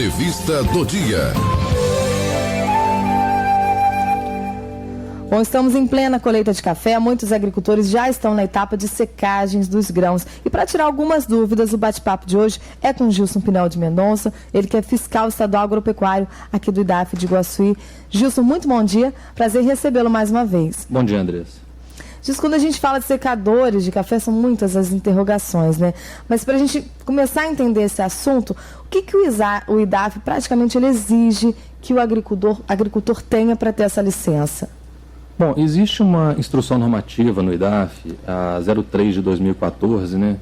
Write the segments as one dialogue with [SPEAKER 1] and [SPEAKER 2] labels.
[SPEAKER 1] Entrevista do dia.
[SPEAKER 2] Bom, estamos em plena colheita de café, muitos agricultores já estão na etapa de secagens dos grãos. E para tirar algumas dúvidas, o bate-papo de hoje é com Gilson Pinel de Mendonça, ele que é fiscal estadual agropecuário aqui do IDAF de Iguaçuí. Gilson, muito bom dia, prazer em recebê-lo mais uma vez.
[SPEAKER 3] Bom dia, Andressa.
[SPEAKER 2] Gilson, quando a gente fala de secadores de café, são muitas as interrogações, né? Mas para a gente começar a entender esse assunto, o que o IDAF praticamente ele exige que o agricultor tenha para ter essa licença?
[SPEAKER 3] Bom, existe uma instrução normativa no IDAF, a 03 de 2014, né?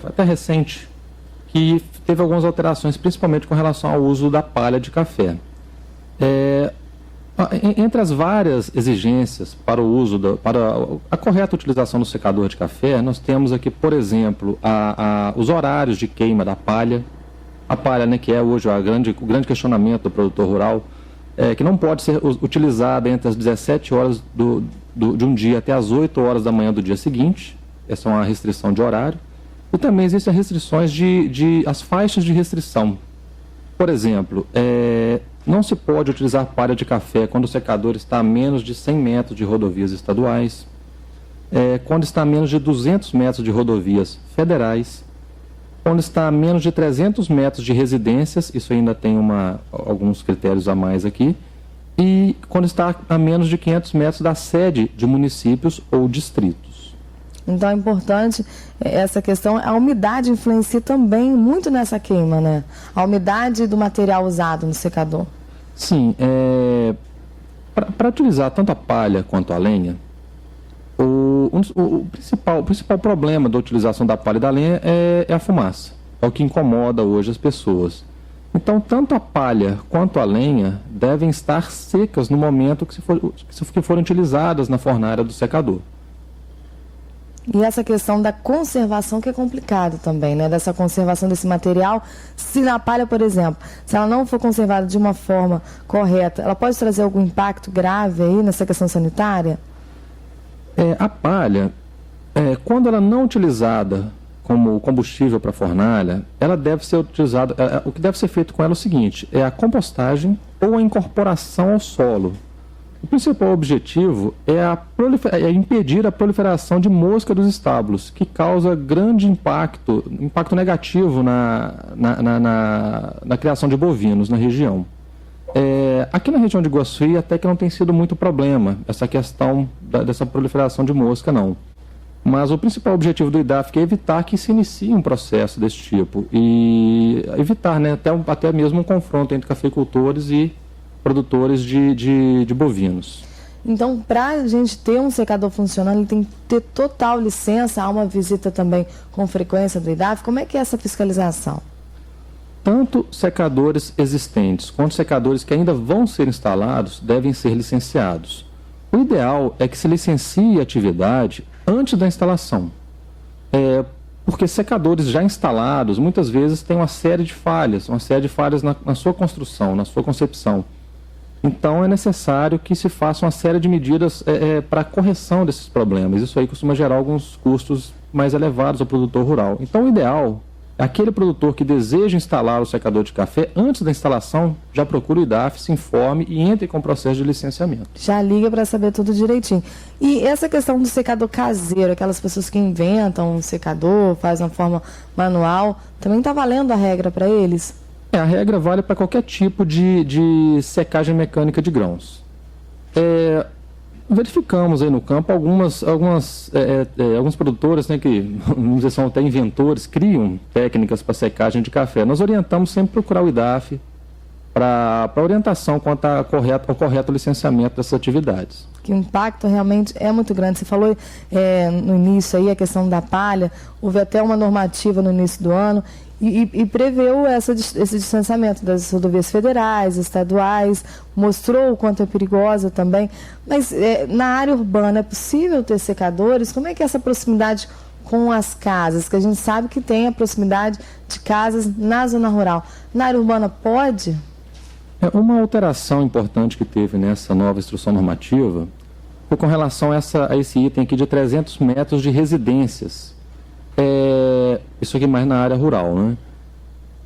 [SPEAKER 3] Até recente, que teve algumas alterações, principalmente com relação ao uso da palha de café. Entre as várias exigências para o uso, para a correta utilização do secador de café, nós temos aqui, por exemplo, os horários de queima da palha. A palha, né, que é hoje o grande questionamento do produtor rural, que não pode ser utilizada entre as 17 horas de um dia até as 8 horas da manhã do dia seguinte. Essa é uma restrição de horário. E também existem restrições as faixas de restrição. Por exemplo, não se pode utilizar palha de café quando o secador está a menos de 100 metros de rodovias estaduais, quando está a menos de 200 metros de rodovias federais, quando está a menos de 300 metros de residências, isso ainda tem alguns critérios a mais aqui, e quando está a menos de 500 metros da sede de municípios ou distritos.
[SPEAKER 2] Então é importante essa questão, a umidade influencia também muito nessa queima, né? A umidade do material usado no secador.
[SPEAKER 3] Sim, para utilizar tanto a palha quanto a lenha, o principal problema da utilização da palha e da lenha é a fumaça. É o que incomoda hoje as pessoas. Então, tanto a palha quanto a lenha devem estar secas no momento que forem utilizadas na fornalha do secador.
[SPEAKER 2] E essa questão da conservação que é complicado também, né? Dessa conservação desse material. Se na palha, por exemplo, se ela não for conservada de uma forma correta, ela pode trazer algum impacto grave aí nessa questão sanitária?
[SPEAKER 3] A palha, quando ela não utilizada como combustível para a fornalha, ela deve ser utilizada, o que deve ser feito com ela é o seguinte, é a compostagem ou a incorporação ao solo. O principal objetivo é impedir a proliferação de mosca dos estábulos, que causa grande impacto negativo na criação de bovinos na região. Aqui na região de Iguaçuí até que não tem sido muito problema essa questão dessa proliferação de mosca, não. Mas o principal objetivo do IDAF é evitar que se inicie um processo desse tipo e evitar, né, até mesmo um confronto entre cafeicultores e produtores de bovinos.
[SPEAKER 2] Então, para a gente ter um secador funcionando, ele tem que ter total licença, há uma visita também com frequência do IDAF. Como é que é essa fiscalização?
[SPEAKER 3] Tanto secadores existentes quanto secadores que ainda vão ser instalados devem ser licenciados. O ideal é que se licencie a atividade antes da instalação, porque secadores já instalados muitas vezes têm uma série de falhas na sua construção, na sua concepção. Então é necessário que se faça uma série de medidas para a correção desses problemas. Isso aí costuma gerar alguns custos mais elevados ao produtor rural. Então o ideal é aquele produtor que deseja instalar o secador de café, antes da instalação, já procure o IDAF, se informe e entre com o processo de licenciamento.
[SPEAKER 2] Já liga para saber tudo direitinho. E essa questão do secador caseiro, aquelas pessoas que inventam um secador, fazem uma forma manual, também está valendo a regra para eles?
[SPEAKER 3] A regra vale para qualquer tipo de secagem mecânica de grãos. Verificamos aí no campo alguns produtores, né, que, vamos dizer, são até inventores, criam técnicas para secagem de café. Nós orientamos sempre procurar o IDAF para orientação quanto ao correto licenciamento dessas atividades.
[SPEAKER 2] Que o impacto realmente é muito grande. Você falou no início aí a questão da palha, houve até uma normativa no início do ano e preveu esse distanciamento das rodovias federais, estaduais, mostrou o quanto é perigosa também. Mas na área urbana é possível ter secadores? Como é que é essa proximidade com as casas? Que a gente sabe que tem a proximidade de casas na zona rural. Na área urbana pode?
[SPEAKER 3] Uma alteração importante que teve nessa nova instrução normativa foi com relação a esse item aqui de 300 metros de residências. Isso aqui mais na área rural, né?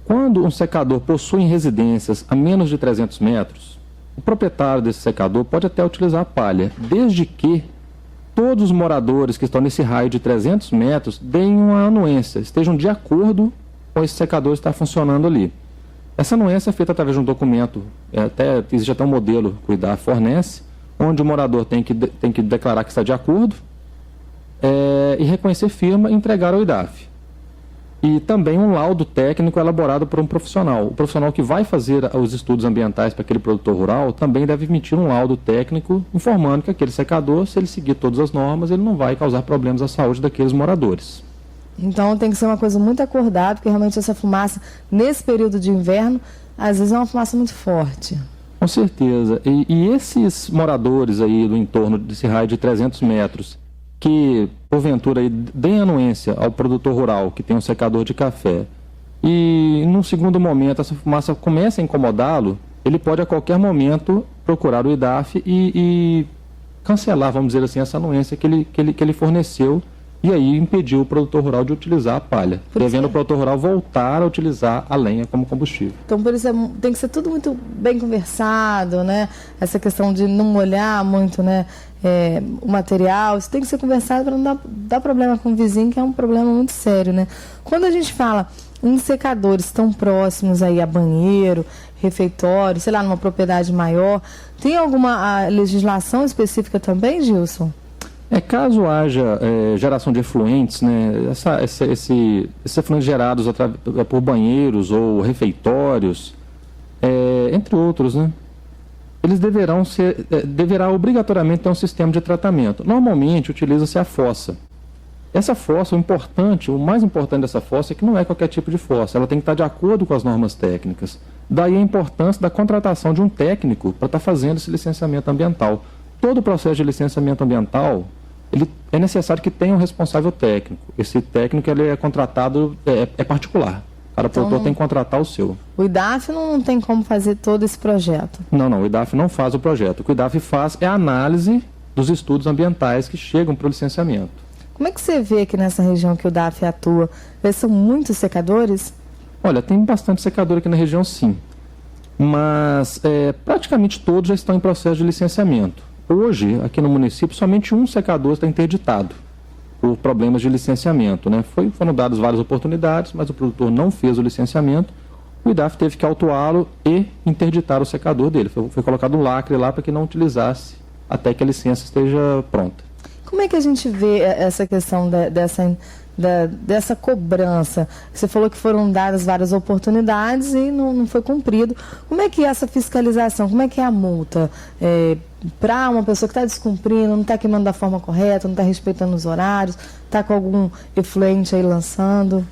[SPEAKER 3] Quando um secador possui residências a menos de 300 metros, o proprietário desse secador pode até utilizar a palha, desde que todos os moradores que estão nesse raio de 300 metros deem uma anuência, estejam de acordo com esse secador estar funcionando ali. Essa anuência é feita através de um documento, existe até um modelo que o IDAF fornece, onde o morador tem que declarar que está de acordo e reconhecer firma e entregar ao IDAF. E também um laudo técnico elaborado por um profissional. O profissional que vai fazer os estudos ambientais para aquele produtor rural também deve emitir um laudo técnico informando que aquele secador, se ele seguir todas as normas, ele não vai causar problemas à saúde daqueles moradores.
[SPEAKER 2] Então tem que ser uma coisa muito acordada, porque realmente essa fumaça, nesse período de inverno, às vezes é uma fumaça muito forte.
[SPEAKER 3] Com certeza. E esses moradores aí do entorno desse raio de 300 metros, que porventura aí deem anuência ao produtor rural que tem um secador de café e num segundo momento essa fumaça começa a incomodá-lo, ele pode a qualquer momento procurar o IDAF e cancelar, vamos dizer assim, essa anuência que ele forneceu e aí impediu o produtor rural de utilizar a palha, devendo o produtor rural voltar a utilizar a lenha como combustível.
[SPEAKER 2] Então, por isso tem que ser tudo muito bem conversado, né? Essa questão de não molhar muito, né, o material, isso tem que ser conversado para não dar problema com o vizinho, que é um problema muito sério, né? Quando a gente fala em secadores tão próximos aí a banheiro, refeitório, sei lá, numa propriedade maior, tem alguma legislação específica também, Gilson?
[SPEAKER 3] Caso haja geração de efluentes, né, esses efluentes gerados por banheiros ou refeitórios, entre outros, né, eles deverá obrigatoriamente ter um sistema de tratamento. Normalmente utiliza-se a fossa. Essa fossa, o mais importante dessa fossa é que não é qualquer tipo de fossa, ela tem que estar de acordo com as normas técnicas. Daí a importância da contratação de um técnico para estar fazendo esse licenciamento ambiental. Todo o processo de licenciamento ambiental, é necessário que tenha um responsável técnico. Esse técnico ele é contratado, é particular. Cada produtor tem que contratar o seu.
[SPEAKER 2] O IDAF não tem como fazer todo esse projeto?
[SPEAKER 3] Não, o IDAF não faz o projeto. O que o IDAF faz é a análise dos estudos ambientais que chegam para o licenciamento.
[SPEAKER 2] Como é que você vê aqui nessa região que o IDAF atua? São muitos secadores?
[SPEAKER 3] Olha, tem bastante secador aqui na região, sim. Mas praticamente todos já estão em processo de licenciamento. Hoje, aqui no município, somente um secador está interditado por problemas de licenciamento, né? Foram dadas várias oportunidades, mas o produtor não fez o licenciamento. O IDAF teve que autuá-lo e interditar o secador dele. Foi colocado um lacre lá para que não utilizasse até que a licença esteja pronta.
[SPEAKER 2] Como é que a gente vê essa questão dessa cobrança? Você falou que foram dadas várias oportunidades e não foi cumprido. Como é que é essa fiscalização? Como é que é a multa? Para uma pessoa que está descumprindo, não está queimando da forma correta, não está respeitando os horários, está com algum efluente aí lançando?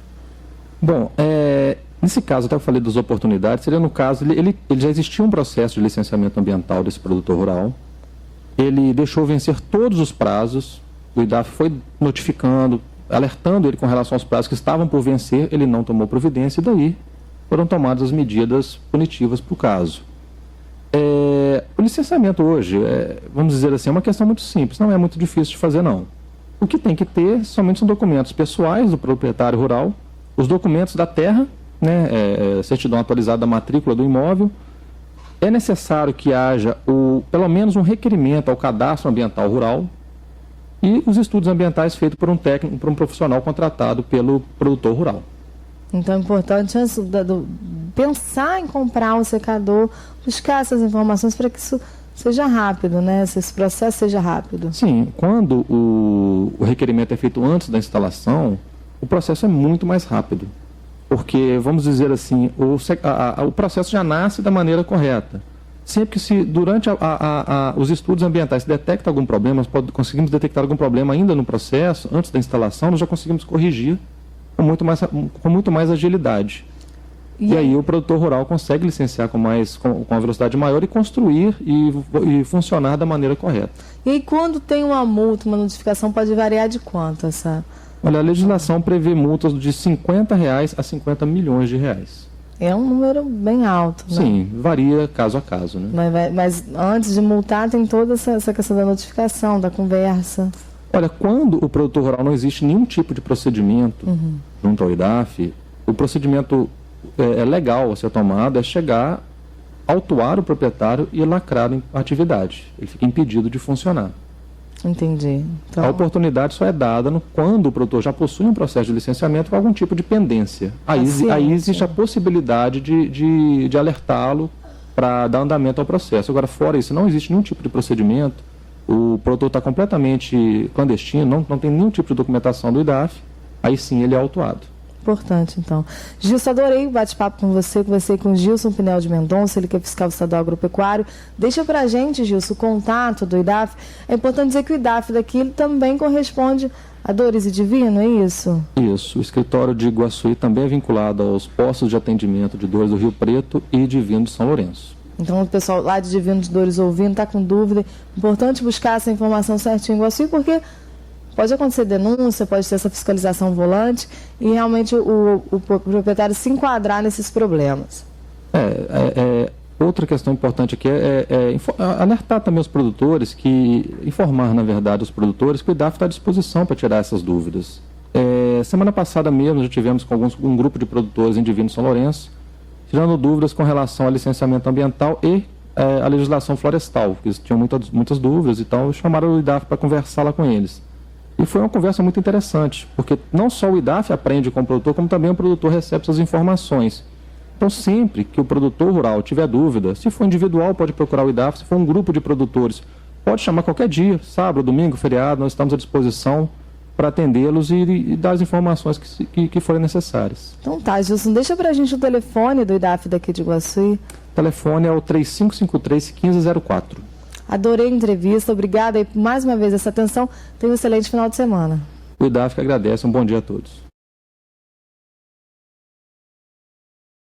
[SPEAKER 3] Bom, nesse caso, até eu falei das oportunidades, seria no caso, ele já existia um processo de licenciamento ambiental desse produtor rural, ele deixou vencer todos os prazos, o IDAF foi notificando, alertando ele com relação aos prazos que estavam por vencer, ele não tomou providência e daí foram tomadas as medidas punitivas para o caso. O licenciamento hoje, vamos dizer assim, é uma questão muito simples, não é muito difícil de fazer não. O que tem que ter somente são documentos pessoais do proprietário rural, os documentos da terra, né, certidão atualizada da matrícula do imóvel. É necessário que haja pelo menos um requerimento ao cadastro ambiental rural e os estudos ambientais feitos por um técnico, por um profissional contratado pelo produtor rural.
[SPEAKER 2] Então é importante pensar em comprar um secador, buscar essas informações para que isso seja rápido, né? Esse processo seja rápido. Sim,
[SPEAKER 3] quando o requerimento é feito antes da instalação, o processo é muito mais rápido. Porque, vamos dizer assim, o processo já nasce da maneira correta. Sempre que se durante os estudos ambientais se detecta algum problema, nós conseguimos detectar algum problema ainda no processo, antes da instalação, nós já conseguimos corrigir com muito mais agilidade. E aí o produtor rural consegue licenciar com uma velocidade maior e construir e funcionar da maneira correta.
[SPEAKER 2] E aí, quando tem uma multa, uma notificação, pode variar de quanto essa?
[SPEAKER 3] Olha, a legislação prevê multas de R$50 a R$50 milhões.
[SPEAKER 2] É um número bem alto, né?
[SPEAKER 3] Sim, varia caso a caso, né?
[SPEAKER 2] Mas antes de multar tem toda essa questão da notificação, da conversa.
[SPEAKER 3] Olha, quando o produtor rural não existe nenhum tipo de procedimento junto ao IDAF, o procedimento legal a ser tomado é chegar, autuar o proprietário e lacrar a atividade. Ele fica impedido de funcionar.
[SPEAKER 2] Entendi. Então...
[SPEAKER 3] A oportunidade só é dada quando o produtor já possui um processo de licenciamento com algum tipo de pendência. Aí existe a possibilidade de alertá-lo para dar andamento ao processo. Agora, fora isso, não existe nenhum tipo de procedimento. O produtor está completamente clandestino, não tem nenhum tipo de documentação do IDAF. Aí sim ele é autuado.
[SPEAKER 2] Importante, então. Gilson, adorei o bate-papo com você. Conversei com o Gilson Pinel de Mendonça, ele que é fiscal estadual agropecuário. Deixa pra gente, Gilson, o contato do IDAF. É importante dizer que o IDAF daqui ele também corresponde a Dores e Divino, é isso?
[SPEAKER 3] Isso. O escritório de Iguaçuí também é vinculado aos postos de atendimento de Dores do Rio Preto e Divino de São Lourenço.
[SPEAKER 2] Então, o pessoal lá de Divino de Dores ouvindo, está com dúvida. Importante buscar essa informação certinho em Iguaçuí, porque pode acontecer denúncia, pode ter essa fiscalização volante e realmente o proprietário se enquadrar nesses problemas.
[SPEAKER 3] Outra questão importante aqui é alertar também os produtores, informar, na verdade, os produtores que o IDAF está à disposição para tirar essas dúvidas. Semana passada mesmo já tivemos com um grupo de produtores em Divino São Lourenço, tirando dúvidas com relação ao licenciamento ambiental e a legislação florestal, que eles tinham muitas dúvidas, então chamaram o IDAF para conversar lá com eles. E foi uma conversa muito interessante, porque não só o IDAF aprende com o produtor, como também o produtor recebe essas informações. Então, sempre que o produtor rural tiver dúvida, se for individual, pode procurar o IDAF, se for um grupo de produtores, pode chamar qualquer dia, sábado, domingo, feriado, nós estamos à disposição para atendê-los e dar as informações que forem necessárias.
[SPEAKER 2] Então tá, Gilson, deixa para a gente o telefone do IDAF daqui de Iguaçuí.
[SPEAKER 3] O telefone é o 3553-1504.
[SPEAKER 2] Adorei a entrevista, obrigada aí por mais uma vez essa atenção. Tenha um excelente final de semana.
[SPEAKER 3] O IDAF que agradece, um bom dia a todos.